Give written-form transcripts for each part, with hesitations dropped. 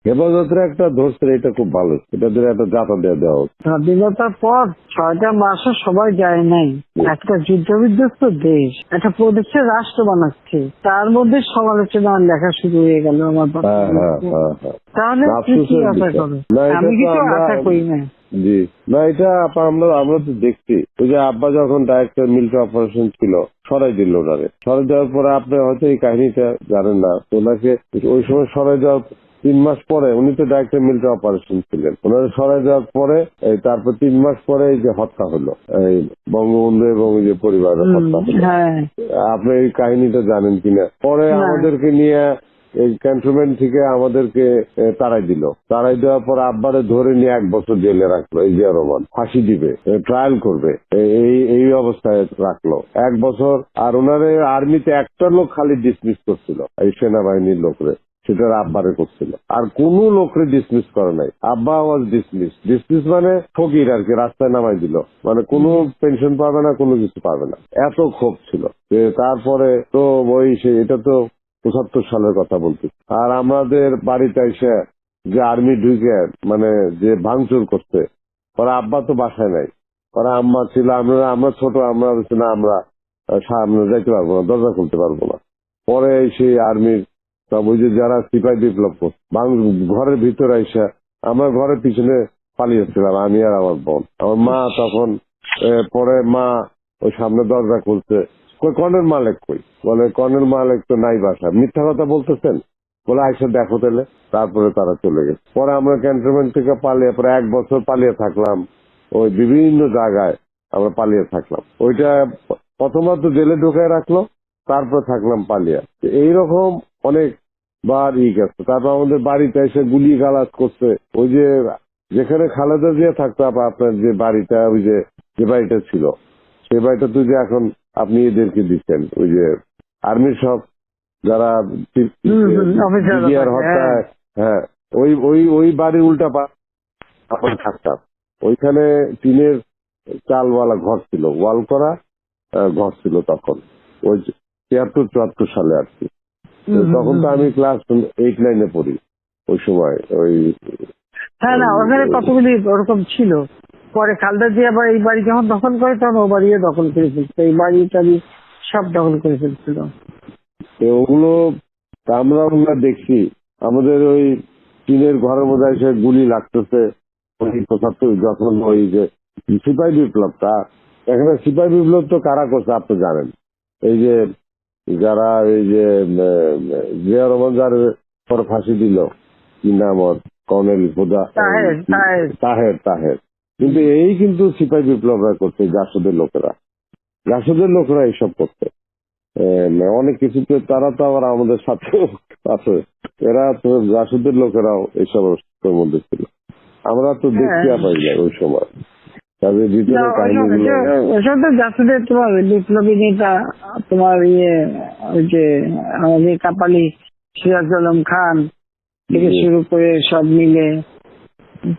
হেফাজতের একটা ধরছে, এটা খুব ভালো, এটা দিয়ে একটা যাতা দেওয়া দেওয়া হচ্ছে। স্বাধীনতার পর 6টা মাসও সবাই যায় নাই। একটা যুদ্ধ বিধ্বস্ত দেশ একটা প্রদেশের রাষ্ট্র বানাচ্ছে, তার মধ্যে সমালোচনা লেখা শুরু হয়ে গেল আমার বাবা। তাহলে কি আশা করে? আমি কিছু আশা করি না। জি না, এটা আমরা তো দেখছি, ওই যে আব্বা যখন ডাইরেক্টর মিলিটারি অপারেশন ছিল সরাই দিল ওনারে। সরাই দেওয়ার পরে আপনি হয়তো এই কাহিনীটা জানেন না, ওনাকে ওই সময় সরাই দেওয়ার 3 মাস পরে, উনি তো ডাইরেক্টর মিলিটারি অপারেশন ছিলেন, ওনারা সরাই দেওয়ার পরে তারপর 3 মাস পরে এই যে হত্যা হলো, এই বঙ্গবন্ধু এবং যে পরিবারের হত্যা হলো। আপনি এই কাহিনীটা জানেন কিনা? পরে আমাদেরকে নিয়ে এই ক্যান্টনমেন্ট থেকে আমাদেরকে তাড়াই দিল। তাড়াই দেওয়ার পর আব্বারে ধরে নিয়ে 1 বছর জেলে রাখলো। এই জিয়া রহমান ফাঁসি দিবে, ট্রায়াল করবে, এই অবস্থায় রাখলো 1 বছর। আর ওনারে আর্মিতে একটা লোক খালি ডিসমিস করছিল, এই সেনাবাহিনীর লোকরে, সেটা আব্বারে করছিল। আর কোন লোকরে ডিসমিস করে নাই। আব্বা ওয়াজ ডিসমিস মানে ফকির আর কি, রাস্তায় নামাই দিল, মানে কোনো পেনশন পাবে না, কোনো কিছু পাবে না, এত ক্ষোভ ছিল। তারপরে তো এটা তো 75 সালের কথা বলছি। আর আমাদের বাড়িতে এসে যে আর্মি ঢুকে মানে যে ভাঙচুর করছে, ওরা আব্বা তো বাসায় নাই, ওরা আম্মা ছিল, আমরা ছোট, আমরা সামনে যাইতে পারবো না, দরজা খুলতে পারবো না। পরে সেই আর্মির সব ওই যে যারা সিপাহী বিপ্লব করছে ঘরের ভিতরে এসে, আমরা ঘরের পিছনে পালিয়েছিলাম, আমি আর আমার বোন। আমার মা তখন পরে মা ওই সামনে দরজা খুলছে, কর্নেল মালিক কই? বলে কর্নেল মালিক তো নাই বাসা। মিথ্যা কথা বলতেছেন? বলে আইসা দেখো তাহলে। তারপরে তারা চলে গেছে। পরে আমরা ক্যান্টনমেন্ট থেকে পালিয়ে, পরে 1 বছর পালিয়ে থাকলাম, ওই বিভিন্ন জায়গায় আমরা পালিয়ে থাকলাম। ওইটা প্রথমত জেলে ঢুকায় রাখলো, তারপর থাকলাম পালিয়ে। এইরকম অনেক বার গেছে। তারপর আমাদের বাড়িতে এসে গুলি গালাজ করছে। ওই যে যেখানে খালেদা জিয়া থাকতো, আপনার যে বাড়িটা, ওই যে বাড়িটা ছিল, সেই বাড়িটা তো যে এখন আপনি এদেরকে দিচ্ছেন, ওই যে আর্মির সব যারা হত্যায়, হ্যাঁ, ওই বাড়ির উল্টা আমরা থাকতাম। ওইখানে টিনের চালওয়ালা ঘর ছিল, ওয়াল করা ঘর ছিল তখন, ওই 73-74 সালে আর কি। তখন তো আমি ক্লাস 8-9-এ পড়ি ওই সময়। ওই হ্যাঁ না, ওখানে কতগুলি ওরকম ছিল। পরে খালেদা জিয়া আবার এই বাড়ি যখন দখল করে, তখন ও বাড়িও দখল করে ফেলছে, এই বাড়ি টাড়ি সব দখল করে ফেলছিল। ওগুলো আমরা দেখছি। আমাদের ওই টিনের ঘরের মধ্যে এসে গুলি লাগতেছে। ওই 75 যখন ওই যে সিপাহী বিপ্লবটা, এখানে সিপাহী বিপ্লব তো কারা করছে আপনি জানেন? এই যে যারা এই যে জিয়া রহমান যার পর ফাঁসি দিল, কি নাম ওর, কর্নেল তাহের। কিন্তু এই কিন্তু সিপাহী বিপ্লবরা করছে, জাসদের লোকেরা এইসব করছে অনেক কিছুতে। তারা তো আবার আমাদের সাথে আছে, এরা তো জাসদের লোকেরাও এইসব মধ্যে ছিল। আমরা তো দেখতে পাই না ওই সময় তাদের ভিতরে কাহিনীগুলো। জাসদের তোমার বিপ্লবী নেতা, তোমার ওই যে আমাদের কাপালি সিরাজ আলম খান থেকে শুরু করে সব মিলে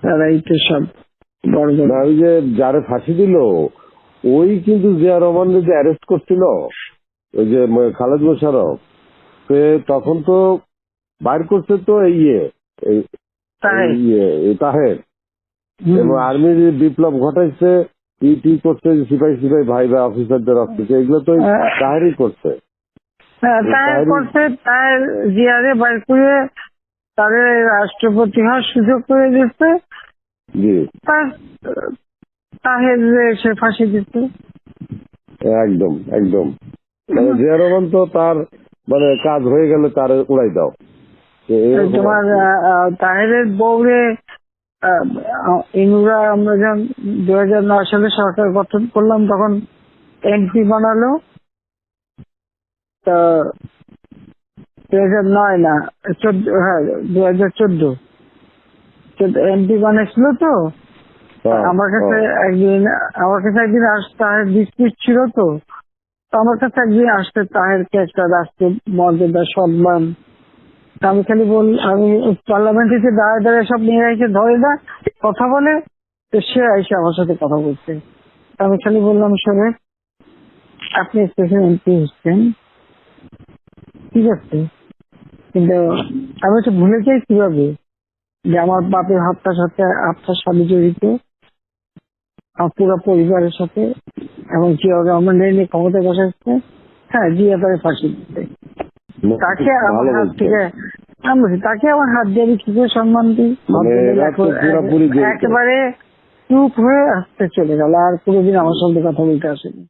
তারাই তো সব বড়। ওই যে যারা ফাঁসি দিল, ওই কিন্তু জিয়া রহমান যে অ্যারেস্ট করছিল, ওই যে খালেদ মোশাররফ, তখন তো বাইর করছে তো তাহের, এবং আর্মির বিপ্লব ঘটাইছে, ইটি করছে, সিপাহী ভাই বা অফিসারদের অফিসে, এগুলো তো তাহেরই করছে। তাহের জিয়ারে বাইর করে তাদের রাষ্ট্রপতি হওয়ার সুযোগ করে দিচ্ছে, তাহের সে ফাঁসি দিচ্ছে। একদম জিয়া রহমান তো তার মানে কাজ হয়ে গেলে তার উড়াই দাও। তোমার তাহেরের বউরে ইনুরা, আমরা যখন 2009 সালে সরকার গঠন করলাম, তখন এমপি বানালো। তা 2009 না 14, হ্যাঁ 2014 এমপি বানাইছিল। তো আমার কাছে একদিন আসতে, ডিসপিউট ছিল, তো আমার কাছে একদিন আসতে তাহেরকে একটা রাষ্ট্রীয় মর্যাদা সম্মান, আমি খালি আমি পার্লামেন্টে দাঁড়ায় সব নিয়ে এসে ধরে না কথা বলে, তো সে এসে আমার সাথে কথা বলছে। আমি খালি বললাম, শোনে, আপনি স্পেশাল এমপি হচ্ছেন, ঠিক আছে, কিন্তু আমি তো ভুলে যাই কিভাবে, যে আমার বাপের হত্যার সাথে আপনার স্বামী জড়িত, আমার পুরো পরিবারের সাথে, এবং জিয়া গভর্নমেন্ট নিয়ে ক্ষমতায় বসাচ্ছে। হ্যাঁ, জিয়া তাকে ফাঁসি দিতে, তাকে আমার ভালো হাত বলছেন। থেকে আমি বলছি, তাকে আমার হাত দিয়ে আমি কি করে সম্মান দিই? মানে এরা তো পুরোপুরি জড়িত। একেবারে চুপ হয়ে আসতে চলে গেল, আর কোনোদিন আমার সঙ্গে কথা বলতে আসেনি।